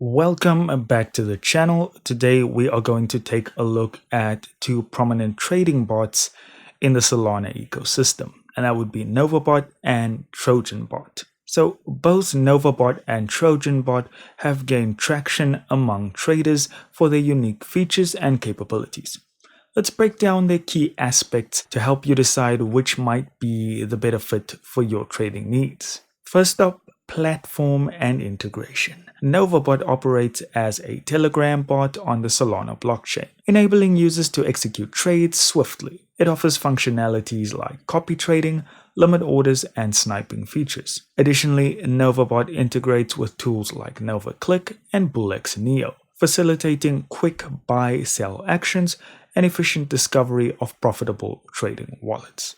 Welcome back to the channel. Today we are going to take a look at two prominent trading bots in the Solana ecosystem, and that would be NovaBot and Trojan Bot. So both NovaBot and Trojan Bot have gained traction among traders for their unique features and capabilities. Let's break down their key aspects to help you decide which might be the better fit for your trading needs. First up, platform and integration. NovaBot operates as a Telegram bot on the Solana blockchain, enabling users to execute trades swiftly. It offers functionalities like copy trading, limit orders, and sniping features. Additionally, NovaBot integrates with tools like NovaClick and BullX Neo, facilitating quick buy-sell actions and efficient discovery of profitable trading wallets.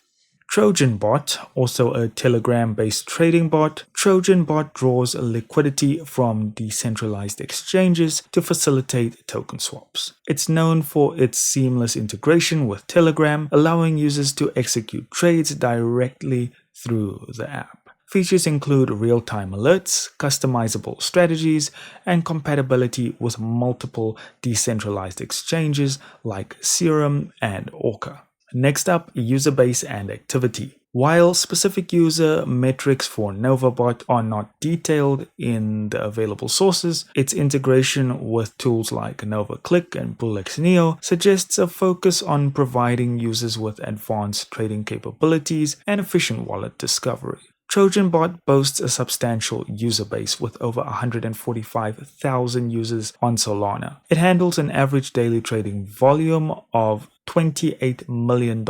Trojan Bot, also a Telegram-based trading bot, Trojan Bot draws liquidity from decentralized exchanges to facilitate token swaps. It's known for its seamless integration with Telegram, allowing users to execute trades directly through the app. Features include real-time alerts, customizable strategies, and compatibility with multiple decentralized exchanges like Serum and Orca. Next up, user base and activity. While specific user metrics for NovaBot are not detailed in the available sources, its integration with tools like NovaClick and BullX Neo suggests a focus on providing users with advanced trading capabilities and efficient wallet discovery. Trojan Bot boasts a substantial user base with over 145,000 users on Solana. It handles an average daily trading volume of $28 million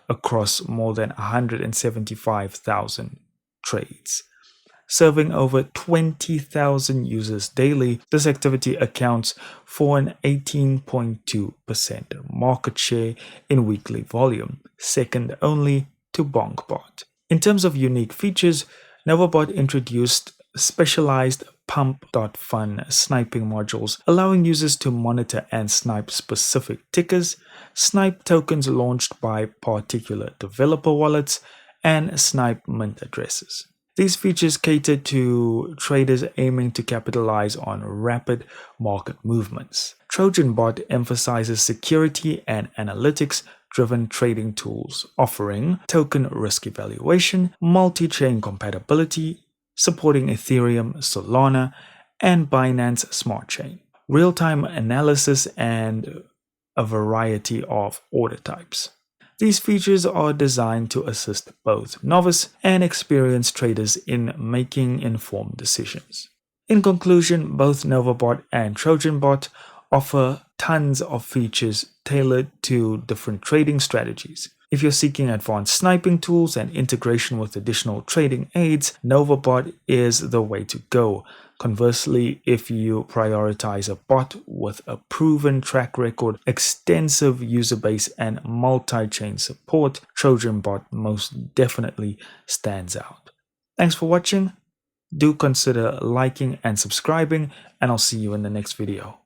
across more than 175,000 trades. Serving over 20,000 users daily, this activity accounts for an 18.2% market share in weekly volume, second only to BonkBot. In terms of unique features, NovaBot introduced specialized pump.fun sniping modules, allowing users to monitor and snipe specific tickers, snipe tokens launched by particular developer wallets, and snipe mint addresses. These features cater to traders aiming to capitalize on rapid market movements. Trojan Bot emphasizes security and analytics-driven trading tools, offering token risk evaluation, multi-chain compatibility, supporting Ethereum, Solana, and Binance Smart Chain, real-time analysis, and a variety of order types. These features are designed to assist both novice and experienced traders in making informed decisions. In conclusion, both NovaBot and Trojan Bot offer tons of features tailored to different trading strategies. If you're seeking advanced sniping tools and integration with additional trading aids, NovaBot is the way to go. Conversely, if you prioritize a bot with a proven track record, extensive user base, and multi-chain support, Trojan Bot most definitely stands out. Thanks for watching. Do consider liking and subscribing, and I'll see you in the next video.